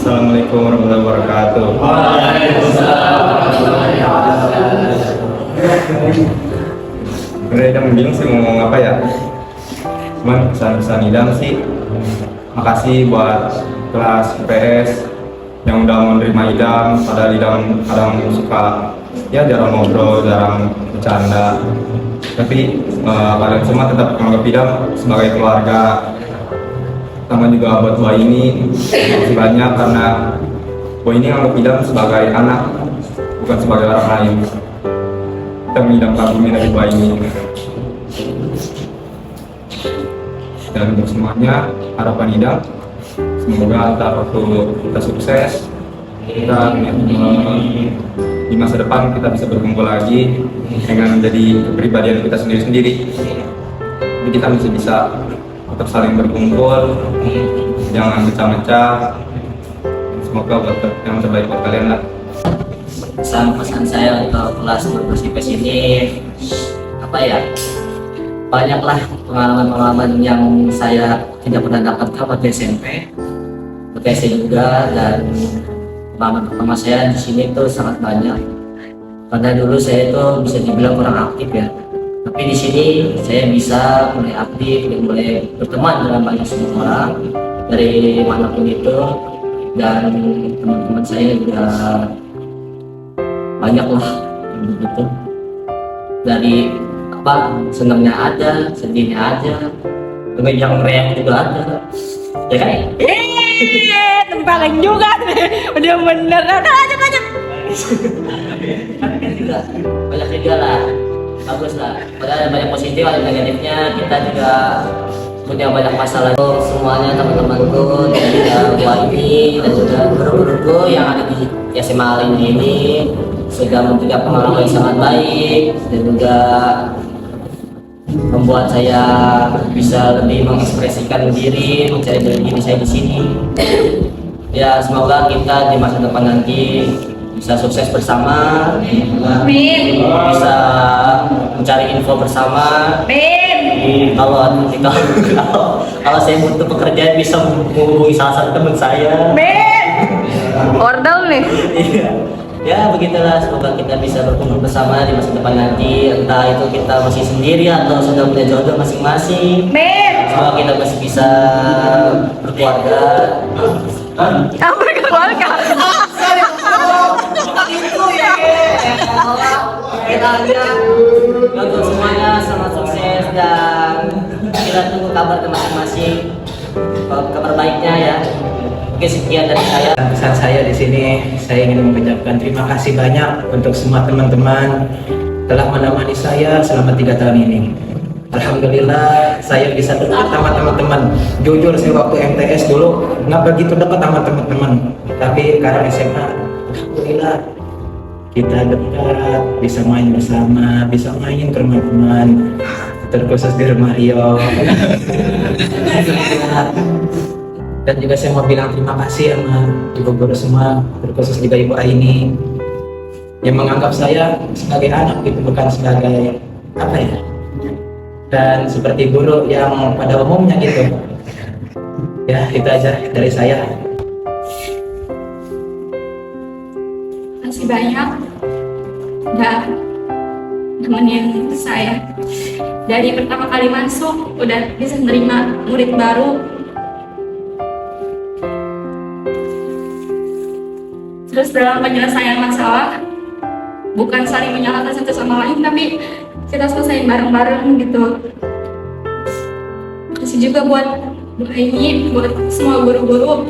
Assalamualaikum warahmatullahi wabarakatuh. Sebenarnya Idam bingung sih mau ngomong apa ya. Cuman pesan-pesan Idam sih, makasih buat kelas IPS yang udah menerima Idam. Padahal Idam kadang suka ya jarang ngobrol, jarang bercanda. Tapi kalian semua tetap menganggap Idam sebagai keluarga. Sama juga buat Boy ini masih banyak karena Boy ini anggap Idam sebagai anak, bukan sebagai orang lain. Kita mengidam kagumi dari Boy ini. Dan untuk semuanya, harapan Idam semoga ntar waktu kita sukses, kita di masa depan kita bisa berkumpul lagi dengan menjadi kepribadian kita sendiri-sendiri. Jadi kita masih bisa tetap saling berkumpul, jangan mecah-mecah. Semoga buat yang terbaik buat kalian lah. Pesan saya untuk kelas 12 IPS ini apa ya, banyaklah pengalaman-pengalaman yang saya tidak pernah dapatkan waktu SMP, waktu SD juga, dan pengalaman pertama saya di sini tuh sangat banyak karena dulu saya itu bisa dibilang kurang aktif ya. Tapi di sini saya bisa mulai aktif dan mulai berteman dengan banyak semua orang dari manapun itu, dan teman-teman saya juga banyak lah begitu. Dari apa, senangnya ada, sedihnya ada, dengan yang reak juga ada, ya kan? Tembakan juga nih, udah bener. Lanjut. Kan juga banyak juga lah. Bagus lah, padahal ada banyak positif, ada negatifnya. Kita juga punya banyak masalah. Semuanya teman-temanku dan juga buat ini dan juga guru-guruku yang ada di SMA Alindi ini sudah memberikan pengalaman yang sangat baik dan juga membuat saya bisa lebih mengekspresikan diri, mencari diri saya di sini. Ya, semoga kita di masa depan nanti bisa sukses bersama, bisa mencari info bersama. Kalau saya butuh pekerjaan bisa menghubungi salah satu teman saya. Ordal nih. Iya. Ya begitulah, semoga kita bisa berkumpul bersama di masa depan nanti, entah itu kita masih sendiri atau sudah punya jodoh masing-masing. Semoga kita masih bisa berkeluarga. Berkeluarga. Itu ya. Kiranya untuk semuanya sangat sukses dan kita tunggu kabar masing-masing, kabar baiknya ya. Oke, sekian dari saya. Pesan saya di sini, saya ingin mengucapkan terima kasih banyak untuk semua teman-teman telah menemani saya selama 3 tahun ini. Alhamdulillah saya bisa dekat sama teman-teman. Jujur saya waktu MTS dulu nggak begitu dekat sama teman-teman, tapi karena SMA, alhamdulillah kita dekat, bisa main bersama, bisa main ke rumah teman, terkhusus di rumah Rio. Dan juga saya mau bilang terima kasih sama ibu guru semua, terkhusus juga ibu Aini yang menganggap saya sebagai anak gitu, bukan sebagai apa ya, dan seperti guru yang pada umumnya gitu. Ya itu aja dari saya. Masih banyak udah nemenin saya dari pertama kali masuk, udah bisa menerima murid baru. Terus dalam penyelesaian masalah, bukan saling menyalahkan satu sama lain, tapi kita selesaiin bareng-bareng gitu. Makasih juga buat Bu Aini, buat semua guru-guru.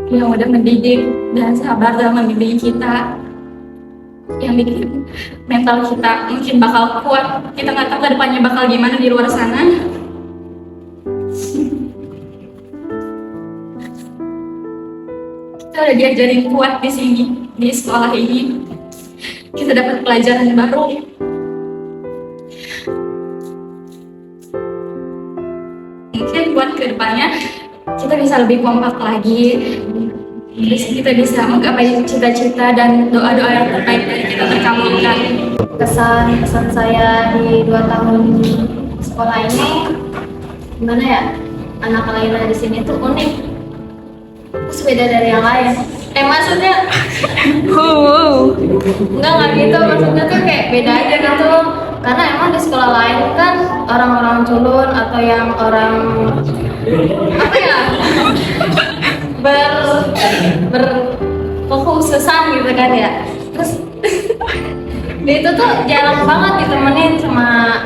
Yang udah mendidik dan sabar dalam membimbing kita, yang bikin mental kita mungkin bakal kuat. Kita nggak tahu ke depannya bakal gimana di luar sana. Kita udah diajarin kuat di sini, di sekolah ini. Kita dapat pelajaran baru. Mungkin buat ke depannya kita bisa lebih kompak lagi, terus kita bisa menggapai cita-cita dan doa-doa yang terbaik dari kita terkabulkan. Kesan saya di 2 tahun sekolah ini gimana ya, anak Alaina di sini tuh unik, terus beda dari yang lain. Maksudnya enggak gitu, maksudnya tuh kayak beda aja gitu, karena emang di sekolah lain kan orang-orang culun atau yang orang apa ya berkekhususan gitu kan ya, terus dia itu tuh jarang banget ditemenin sama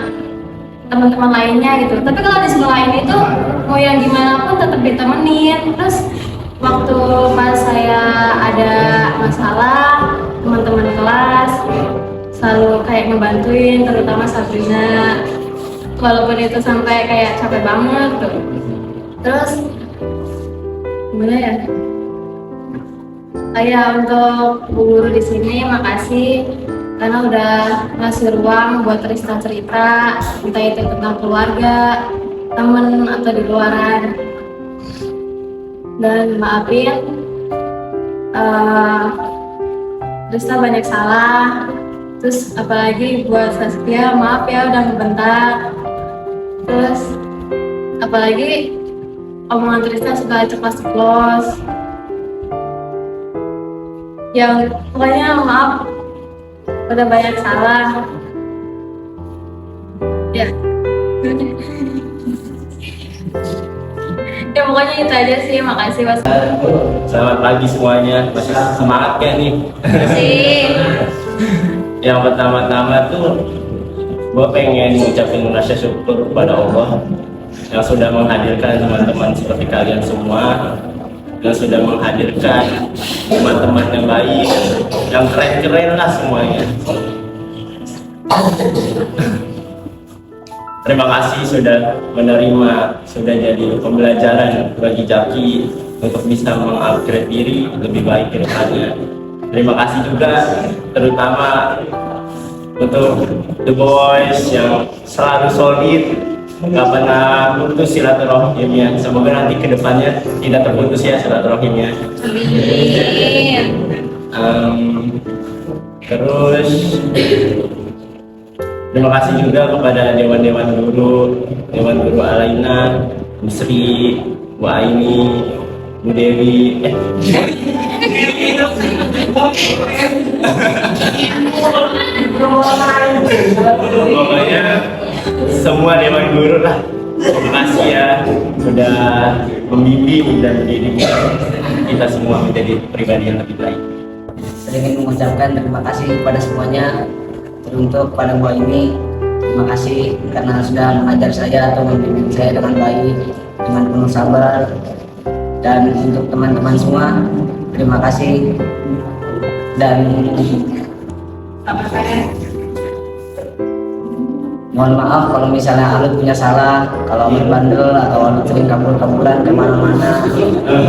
teman-teman lainnya gitu. Tapi kalau di sekolah ini tuh mau yang gimana pun tetap ditemenin. Terus waktu pas saya ada masalah, teman-teman kelas selalu kayak ngebantuin, terutama Sabrina, walaupun itu sampai kayak capek banget tuh. Terus gimana ya, saya untuk Bu Guru di sini makasih karena udah ngasih ruang buat cerita-cerita, entah itu tentang keluarga, temen atau di luaran. Dan maafin Rista banyak salah, terus apalagi buat Saskia, maaf ya udah ngebentak. Terus apalagi omongan Rista suka ceplos-ceplos, yang pokoknya maaf udah banyak salah ya. Ya pokoknya itu aja sih, makasih Mas. Selamat pagi semuanya, masih semangat kan nih? Makasih. Yang pertama-tama tuh gue pengen ngucapin rasa syukur kepada Allah yang sudah menghadirkan teman-teman seperti kalian semua, yang sudah menghadirkan teman-teman yang baik, yang keren-keren lah semuanya. Terima kasih sudah menerima, sudah jadi pembelajaran bagi Jaki untuk bisa mengupgrade diri lebih baik ke depannya. Terima kasih juga terutama untuk The Boys yang selalu solid, nggak pernah putus silaturahimnya. Semoga nanti ke depannya tidak terputus ya silaturahimnya. Amin. Terus terima kasih juga kepada dewan-dewan guru, Dewan Guru Alaina, Bu Sri, Bu Aini, Bu Dewi. Pokoknya semua dewan guru lah. Terima kasih ya sudah membimbing dan mendidik kita semua menjadi pribadi yang lebih baik. Saya ingin mengucapkan terima kasih kepada semuanya, teruntuk pada gua ini. Terima kasih karena sudah mengajar saya atau membimbing saya dengan baik, dengan penuh sabar. Dan untuk teman-teman semua, terima kasih. Dan mohon maaf kalau misalnya Alut punya salah, kalau Alut bandel atau Alut sering kabur-kaburan kemana-mana,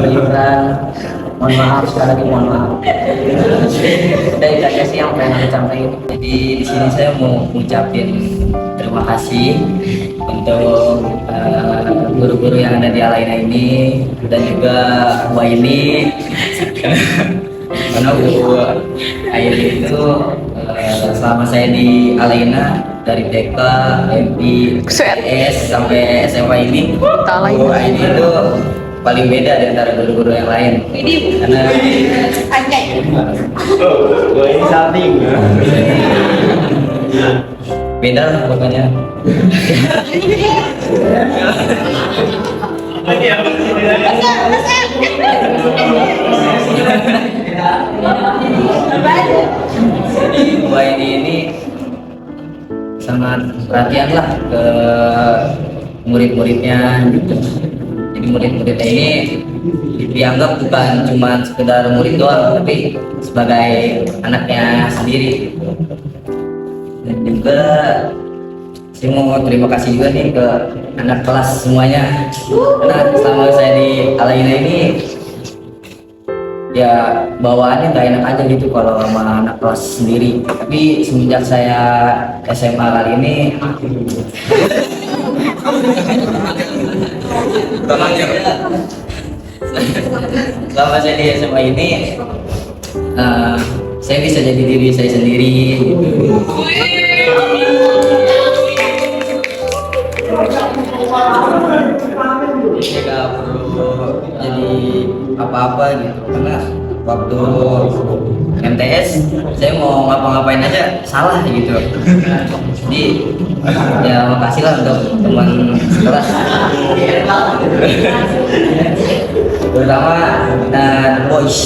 liburan. Mohon maaf, sekali lagi mohon maaf. Udah itu aja sih yang pengen aku sampaikan. Jadi di sini saya mau ngucapin terima kasih untuk guru-guru yang ada di Alaina ini dan juga Bu Aini. Karena Bu Aini itu selama saya di Alaina dari TK, MP, PS sampai SMA ini, Bu Aini itu paling beda di antara guru-guru yang lain. Karena Gue ini salting. beda lah pokoknya. Bu Aini ini sangat perhatian lah ke murid-muridnya gitu. Jadi murid-muridnya ini dianggap bukan cuma sekedar murid doang, tapi sebagai anaknya sendiri. Dan juga saya mau terima kasih juga nih ke anak kelas semuanya, karena selama saya di Alaina ini ya bawaannya nggak enak aja gitu kalau sama anak kelas sendiri. Tapi semenjak saya SMA kali ini selama saya di SMA ini saya bisa jadi diri saya sendiri gitu. Saya gak perlu jadi apa-apa gitu, karena waktu MTS saya mau ngapa-ngapain aja salah gitu. Jadi ya makasih lah untuk teman sekelas, terutama The Boys.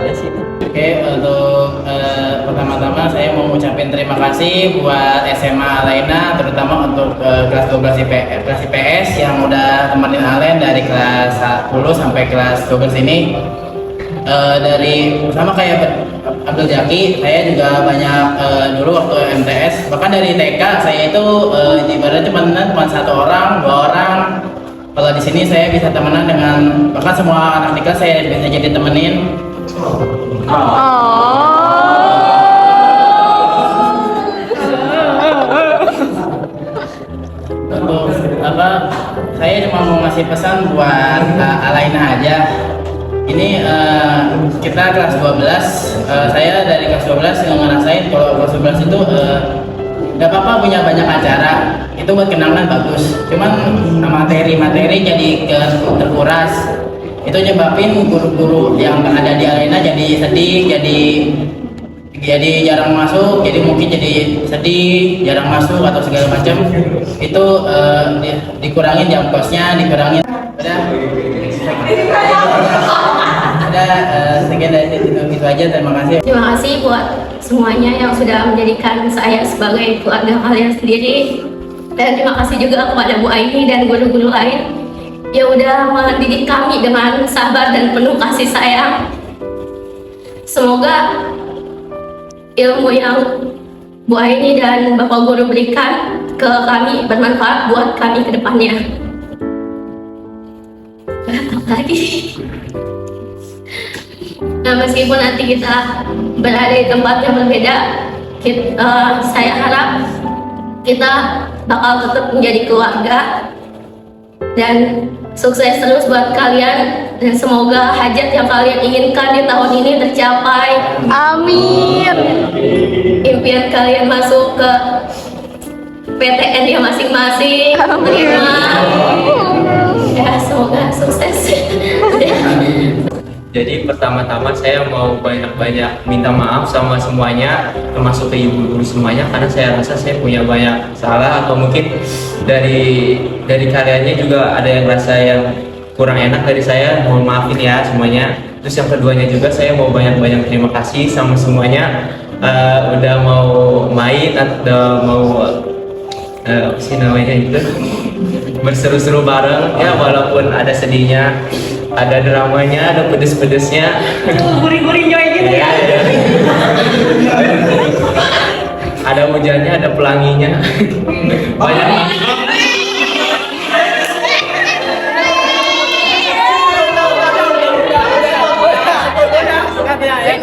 Ya sih. Oke, untuk pertama-tama saya mau ngucapin terima kasih buat SMA Alena, terutama untuk kelas 12 kelas IPS yang udah temenin Alen dari kelas 10 sampai kelas 12 ini. Dari sama kayak Abdul Jaki, saya juga banyak dulu waktu MTS, bahkan dari TK saya itu ibaratnya cuma satu orang, dua orang. Kalau di sini saya bisa temenan dengan bahkan semua anak di kelas saya bisa jadi temenin. Untuk apa? Saya cuma mau ngasih pesan buat Alaina aja. Ini kita kelas 12, saya dari kelas 12 yang ngerasain kalau kelas 12 itu nggak apa-apa punya banyak acara, itu buat kenangan bagus. Cuman materi-materi jadi terkuras. Itu nyebabin guru-guru yang ada di arena jadi sedih, jadi jarang masuk, jadi mungkin jadi sedih, jarang masuk atau segala macam. Itu dikurangin jam kosnya, dikurangin. Sekian dari itu aja, terima kasih. Terima kasih buat semuanya yang sudah menjadikan saya sebagai keluarga kalian sendiri. Dan terima kasih juga kepada Bu Aini dan guru-guru lain yang udah mendidik kami dengan sabar dan penuh kasih sayang. Semoga ilmu yang Bu Aini dan Bapak Guru berikan ke kami bermanfaat buat kami ke depannya. Apa lagi? Nah, meskipun nanti kita berada di tempat yang berbeda, saya harap kita bakal tetap menjadi keluarga dan sukses terus buat kalian, dan semoga hajat yang kalian inginkan di tahun ini tercapai. Amin. Impian kalian masuk ke PTN ya masing-masing. Terima. Ya, semoga sukses. Jadi pertama-tama saya mau banyak-banyak minta maaf sama semuanya, termasuk ke ibu guru semuanya, karena saya rasa saya punya banyak salah, atau mungkin dari kaliannya juga ada yang rasa yang kurang enak dari saya. Mohon maafin ya semuanya. Terus yang keduanya juga saya mau banyak-banyak terima kasih sama semuanya, udah mau main atau mau apa sih namanya itu, berseru-seru bareng ya, walaupun ada sedihnya, ada dramanya, ada pedes-pedesnya, gurih-gurihnya gitu ya. Ada hujannya, ada pelanginya. Banyak.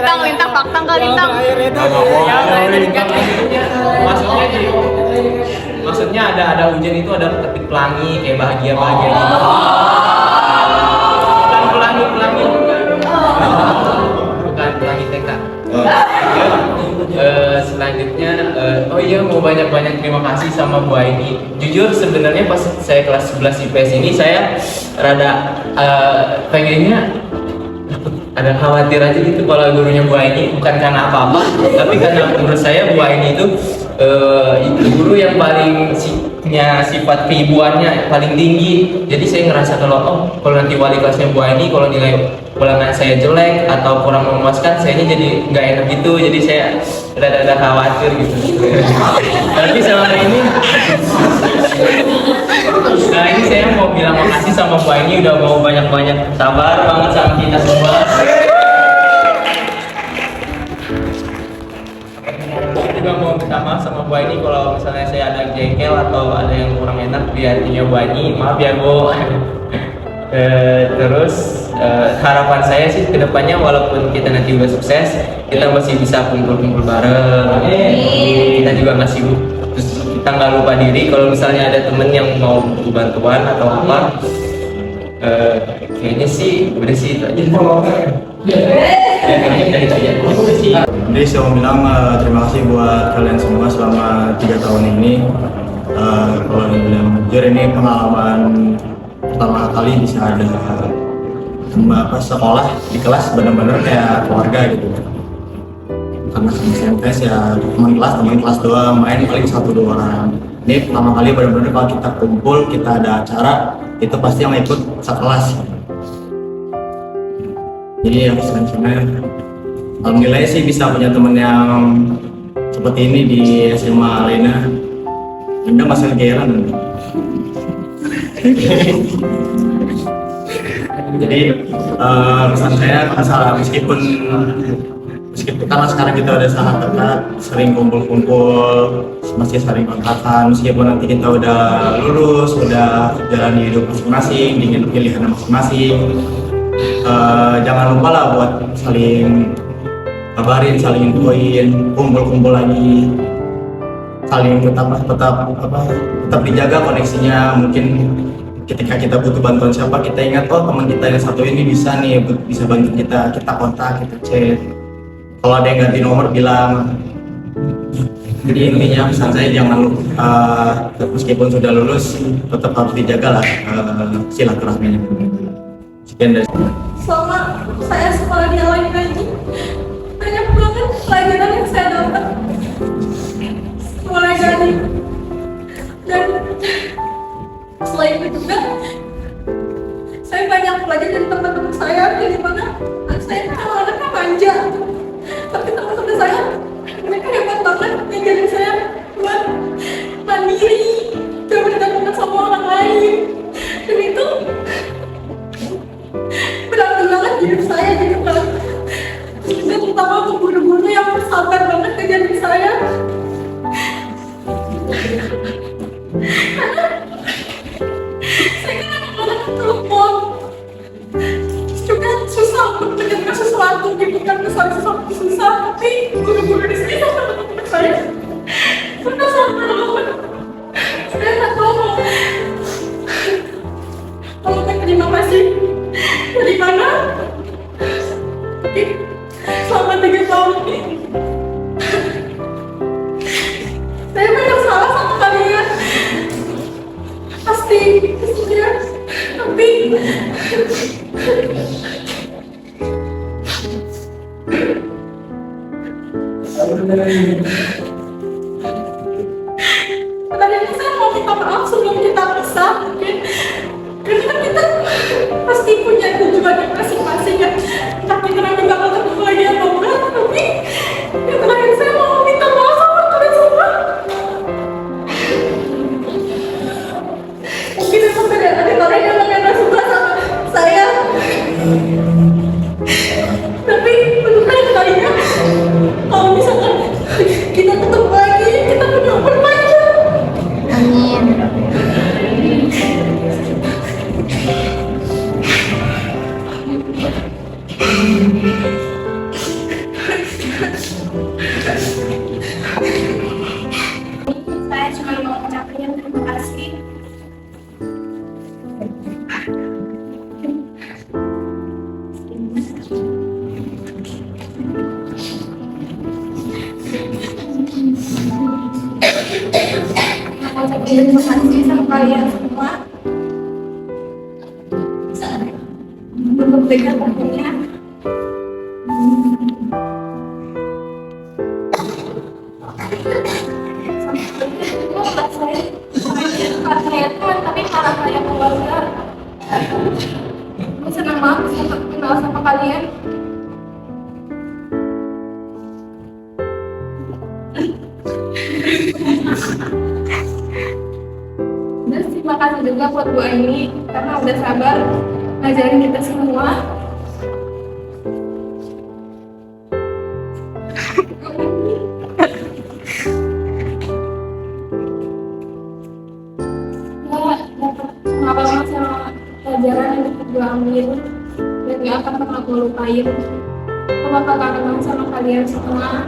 Lintang fakta nggak lintang? Maksudnya ada hujan itu ada petik pelangi, kayak bahagia gitu. Pelangi bukan pelangi TK. Selanjutnya oh iya, mau banyak-banyak terima kasih sama Bu Aini. Jujur sebenarnya pas saya kelas 11 IPS ini saya rada pengennya ada khawatir aja gitu kalau gurunya Bu Aini, bukan karena apa-apa, tapi karena menurut saya Bu Aini itu guru yang paling punya sifat keibuannya paling tinggi. Jadi saya ngerasa kalau nanti wali kelasnya Bu Aini, kalau nilai ulangan saya jelek atau kurang memuaskan, saya ini jadi nggak enak gitu. Jadi saya rada khawatir gitu. Tapi selama ini nah ini saya mau bilang makasih sama Bu Aini udah mau banyak-banyak sabar banget sama kita semua. Juga mau minta maaf sama Bu Aini kalau misalnya saya ada jengkel atau ada yang kurang enak di hatinya Bu Aini, maaf ya Bu. Terus harapan saya sih kedepannya walaupun kita nanti udah sukses, kita masih bisa kumpul-kumpul bareng. Kita juga masih terus kita nggak lupa diri kalau misalnya ada temen yang mau butuh bantuan atau apa. Kayaknya sih udah sih itu aja. Jadi saya mau bilang terima kasih buat kalian semua selama 3 tahun ini. Kalau dibilang jujur ini pengalaman pertama kali bisa ada sekolah di kelas benar-benar kayak keluarga gitu. Karena sama SMP ya teman kelas doang, main paling 1-2 orang. Ini pertama kali benar-benar kalau kita kumpul, kita ada acara, itu pasti yang ikut sekelas. Jadi yang sebenarnya alhamdulillah sih bisa punya teman yang seperti ini di SMA Alena. Anda masih kegeeran. Jadi pesan saya meskipun karena sekarang kita udah sangat dekat, sering kumpul-kumpul, masih sering kontakan, meskipun nanti kita udah lulus, udah jalani hidup masing-masing, dengan pilihan masing-masing, jangan lupa lah buat saling kabarin, saling infoin, kumpul-kumpul lagi, saling tetap dijaga koneksinya. Mungkin ketika kita butuh bantuan siapa, kita ingat teman kita yang satu ini bisa bantu kita kontak, kita chat. Kalau ada yang ganti nomor bilang. Jadi intinya pesan saya jangan lupa, meskipun sudah lulus tetap harus dijaga lah silaturahminya. Sekian dari saya. Selama saya sekolah di Alena ini banyak banget pelajaran yang saya dapat mulai dari dan selain itu juga saya banyak belajar dari teman-teman saya dari mana saya kalau anaknya manja, tapi teman-teman saya mereka hebat banget ngajarin saya buat mandiri, gak bergantung sama orang lain, dan itu berarti banget hidup saya gitu kan. Dan terutama untuk guru-guru yang sabar banget ngajarin saya. Karena saya kan anak-anak telepon juga susah untuk mendengar sesuatu gitu kan, misalnya sesuatu susah, tapi guru-guru di sini sama teman-teman saya sudah sabar banget. Saya nggak tahu mau terima kasih dari mana, tapi selama 3 tahun ini saya banyak salah sama kalian pasti ya, tapi kadang-kadang saya mau minta maaf sebelum kita pisah mungkin, karena kan kita pasti punya tujuan yang masing-masing kan, entah kita nanti bakal ketemu lagi atau enggak, tapi yang terakhir saya mau minta maaf sama kalian semua. Mungkin emang ada orang yang nggak suka sama saya, tapi benar kalinya kalau misalkan kita ketemu lagi, kita punya umur panjang. Amin. Saya cuma mau mengucapkan terima kasih. Mau terima kasih sama kalian semua. Untuk dekat waktunya. Saya teman tapi malah saya keluarga. Aku senang banget bisa kenal sama kalian. Dan terima kasih juga buat Bu Aini karena udah sabar ngajarin kita semua. Dapat pengalaman sama pelajaran yang gue ambil, dan gak akan pernah aku lupain. Aku bakal kangen sama kalian semua.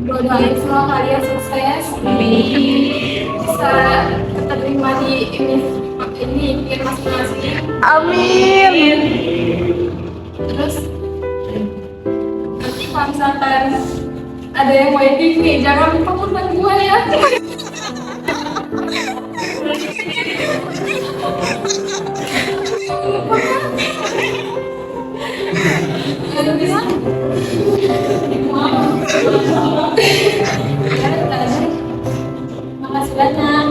Gue doain semua kalian sukses, bisa keterima di ini masing-masing. Amin. Terus nanti kalau misalkan ada yang wedding nih, jangan lupa undang gue ya. Makasih banyak.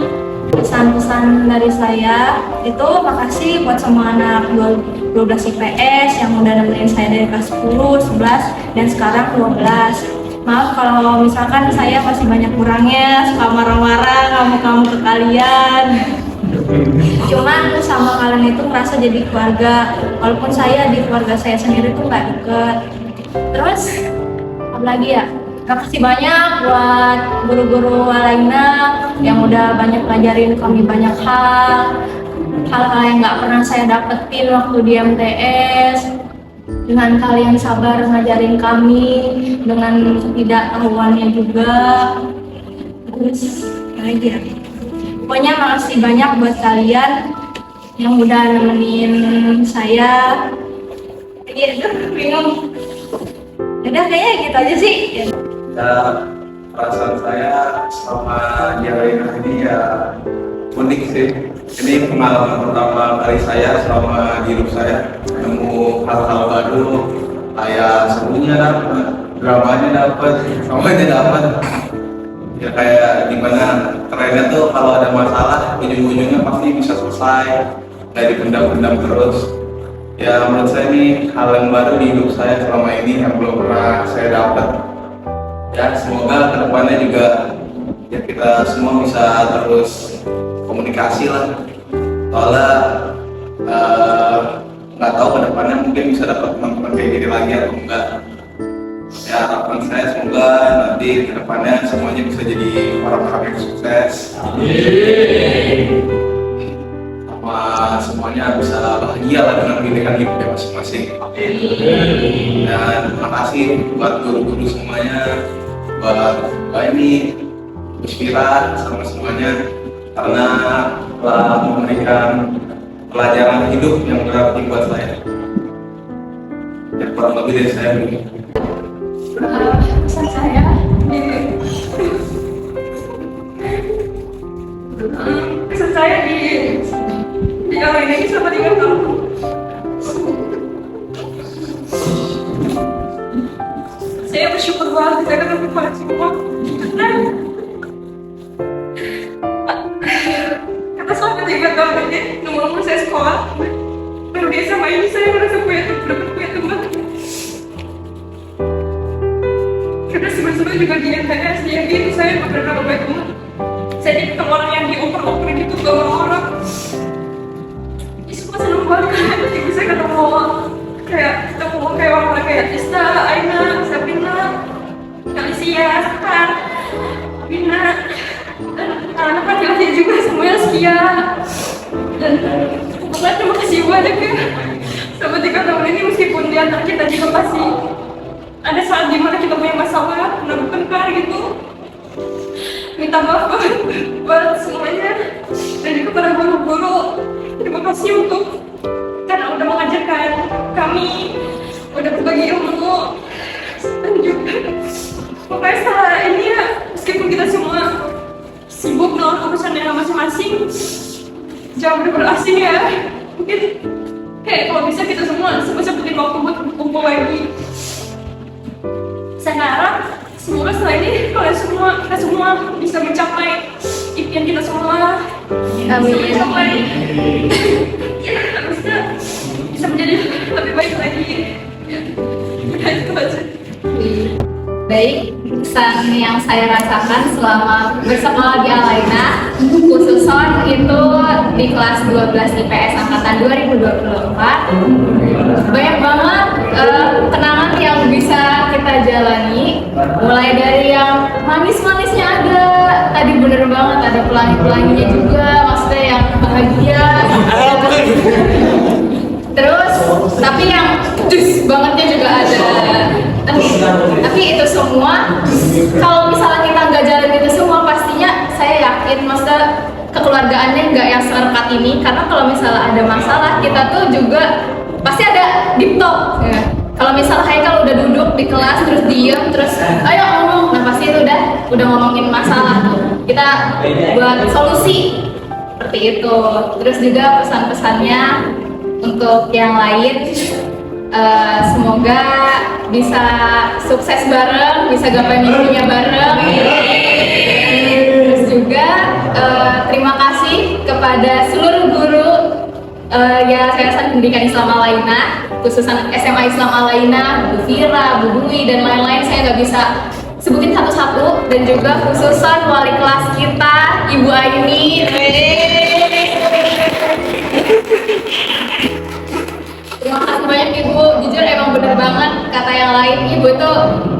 Pesan-pesan dari saya itu makasih buat semua anak 12 IPS yang udah nemenin saya dari kelas 10, 11, dan sekarang 12. Maaf kalau misalkan saya masih banyak kurangnya, suka marah-marah, ngamuk-ngamuk ke kalian. Cuman sama kalian itu merasa jadi keluarga, walaupun saya di keluarga saya sendiri tuh nggak deket. Terus apa lagi ya? Makasih banyak buat guru-guru Alaina yang udah banyak ngajarin kami banyak hal-hal yang nggak pernah saya dapetin waktu di MTS. Dengan kalian sabar ngajarin kami dengan ketidaktahuannya juga. Terus apa lagi ya? Pokoknya makasih banyak buat kalian yang udah nemenin saya. Iya, bingung. Udah kayaknya gitu aja sih. Ya, perasaan saya selama di Alaina ini ya unik sih. Ini pengalaman pertama kali saya selama di hidup saya, nemu hal-hal baru, kayak serunya dapat, dramanya dapat, semuanya dapat. Ya kayak dimana kerennya tuh kalau ada masalah ujung-ujungnya pasti bisa selesai, nggak dipendam-pendam terus. Ya menurut saya ini hal yang baru di hidup saya selama ini yang belum pernah saya dapat. Ya semoga kedepannya juga ya kita semua bisa terus komunikasi lah. Soalnya nggak tahu kedepannya mungkin bisa dapat teman-teman kayak gini lagi atau enggak. Ya harapan saya semoga nanti kedepannya semuanya bisa jadi orang-orang yang sukses. Sama semuanya bisa bahagia lah dengan pilihan hidupnya masing-masing. Dan terima kasih buat guru-guru semuanya, buat Mbak ini, Bu Spira, sama semuanya karena telah memberikan pelajaran hidup yang berarti buat saya. Ya kurang lebih dari saya begini. Pesan saya Pesan saya di Alaina ini selama 3 tahun. Saya bersyukur banget saya ketemu kalian semua. Karena selama 3 tahun ini nomor saya sekolah, baru di SMA ini saya merasa punya teman. Karena sebelum juga di MTS, di MD itu saya nggak pernah punya teman. Saya jadi ketemu orang yang dioper-oper gitu ke orang-orang. Itu seneng banget kan, bisa ketemu kayak orang-orang kayak Tista, Aina, Sabrina, Alicia, Sekar, Bina, dan anak-anak laki-laki juga semuanya sekia. Dan pokoknya terima kasih banyak ya. Selama 3 tahun ini meskipun di antara kita juga pasti ada saat dimana kita punya masalah, benar gitu. Minta maaf buat semuanya dan juga para guru-guru. Terima kasih untuk karena udah mengajarkan kami, udah berbagi ilmu dan juga pokoknya setelah ini ya meskipun kita semua sibuk melakukan urusannya masing-masing, jangan berasing ya. Mungkin kayak kalau bisa kita semua sempetin waktu buat kumpul lagi. Saya harap semoga setelah ini kita semua bisa mencapai impian kita semua. Amin. Bisa mencapai ya bisa menjadi lebih baik lagi. Ya, udah itu aja. Baik, pesan yang saya rasakan selama bersekolah di Alaina, khususnya itu di kelas 12 IPS angkatan 2024, banyak banget kenangan yang bisa kita jalani, mulai dari yang manis-manisnya ada, tadi bener banget ada pelangi-pelanginya juga, maksudnya yang bahagia. semua. Kalau misalnya kita nggak jalan itu semua, pastinya saya yakin maksudnya kekeluargaannya nggak yang serekat ini. Karena kalau misalnya ada masalah, kita tuh juga pasti ada deep talk. Ya. Kalau misalnya Haikal udah duduk di kelas terus diem terus ayo ngomong, nah pasti itu udah ngomongin masalah tuh. Kita buat solusi seperti itu. Terus juga pesan-pesannya untuk yang lain, semoga bisa sukses bareng, bisa gapai mimpinya bareng. Terus juga terima kasih kepada seluruh guru Yayasan Pendidikan Islam Al-Aina, khususan SMA Islam Al-Aina, Bu Fira, Bu Dwi, dan lain-lain. Saya nggak bisa sebutin satu-satu. Dan juga khususan wali kelas kita, Ibu Aini. Terima kasih banyak Ibu, jujur emang bener banget kata yang lain. Ibu itu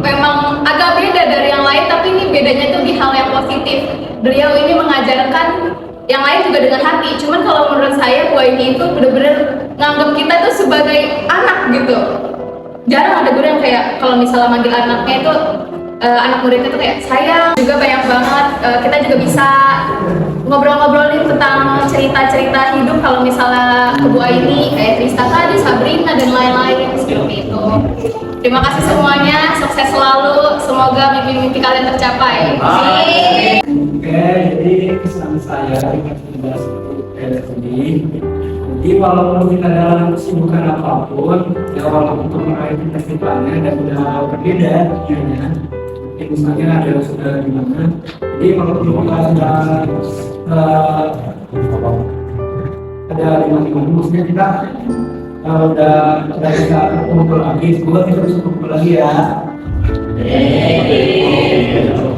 memang agak beda dari yang lain, tapi ini bedanya tuh di hal yang positif. Beliau ini mengajarkan yang lain juga dengan hati. Cuman kalau menurut saya Bu Aini itu bener-bener nganggap kita tuh sebagai anak gitu. Jarang ada guru yang kayak kalau misalnya manggil anaknya itu anak muridnya tuh kayak sayang. Juga banyak banget kita juga bisa ngobrol-ngobrolin tentang cerita-cerita hidup kalau misalnya ke Bu Aini kayak Trista tadi, Sabrina dan lain-lain seperti itu. Terima kasih semuanya, sukses selalu, semoga mimpi-mimpi kalian tercapai. Oke, jadi kesan saya dengan tugas ini, jadi walaupun kita dalam kesibukan apapun, ya walaupun untuk meraih cita-citanya dan udah berbeda dunia, misalnya ada saudara di mana, jadi walaupun kita ada di mana-mana, maksudnya kita udah bisa kumpul lagi, semoga kita bisa kumpul lagi ya.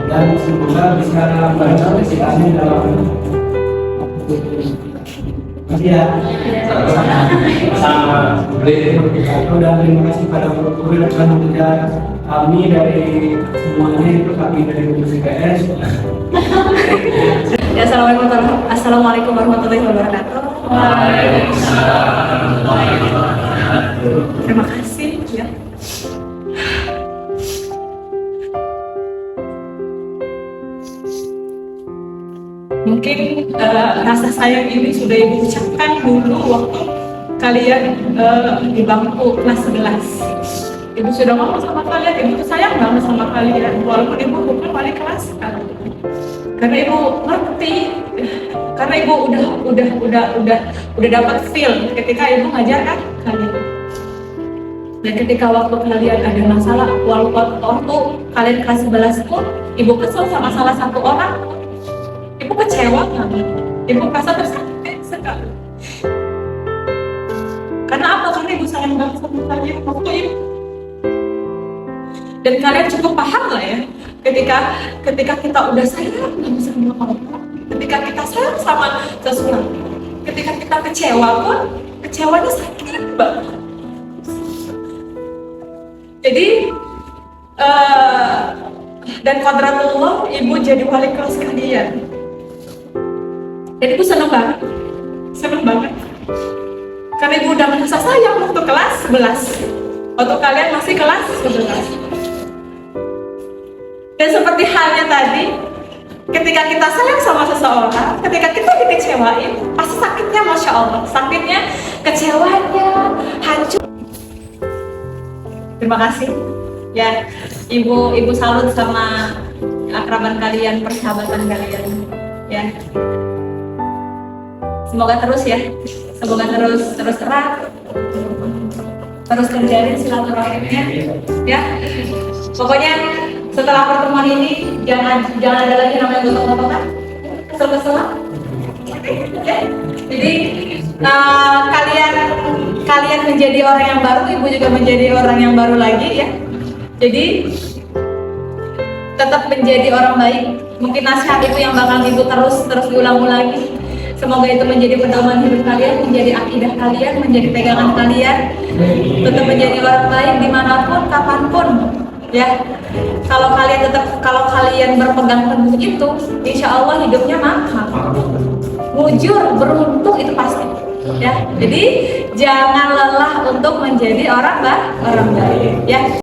Dan semoga bisa banyak cita-citanya dalam ya. Sama. Dan terima kasih pada guru dan panitia kami dari semuanya, itu kami dari UPS. Ya, Assalamualaikum warahmatullahi wabarakatuh. Terima kasih ya. Mungkin rasa sayang ini sudah Ibu ucapkan dulu waktu kalian di bangku kelas 11. Ibu sudah ngomong sama kalian, Ibu tuh sayang banget sama kalian, walaupun Ibu bukan wali kelas kan. Karena Ibu ngerti, karena Ibu udah dapat feel ketika Ibu ngajarkan kalian. Dan ketika waktu kalian ada masalah, walaupun waktu kalian kelas 11 pun Ibu kesel sama salah satu orang, Ibu kecewa banget, Ibu merasa tersakiti sekali. Karena apa? Karena Ibu sayang banget sama kalian waktu Ibu. Dan kalian cukup paham lah ya, ketika kita udah sayang sama orang, ketika kita sayang sama sesuatu, ketika kita kecewa pun, kecewanya sakit banget. Jadi dan kodratullah Ibu jadi wali kelas kalian. Dan Ibu seneng banget. Karena Ibu udah merasa sayang waktu kelas 11. Waktu kalian masih kelas 11. Dan seperti halnya tadi, ketika kita sayang sama seseorang, ketika kita dikecewain, pasti sakitnya Masya Allah. Sakitnya, kecewanya, hancur. Terima kasih. Ya, Ibu salut sama keakraban kalian, persahabatan kalian. Ya. Semoga terus ya, semoga terus erat, terus terjalin silaturahimnya, ya. Pokoknya setelah pertemuan ini jangan ada lagi namanya gotok-gotokan, kesel-keselan. Ya. Jadi kalian menjadi orang yang baru, Ibu juga menjadi orang yang baru lagi ya. Jadi tetap menjadi orang baik. Mungkin nasihat Ibu yang bakal Ibu terus diulang-ulangi. Semoga itu menjadi pedoman hidup kalian, menjadi akidah kalian, menjadi pegangan kalian. Tetap menjadi orang baik dimanapun, kapanpun, ya. Kalau kalian berpegang teguh itu, insya Allah hidupnya makmur, mujur, beruntung itu pasti. Ya, jadi jangan lelah untuk menjadi orang baik, ya.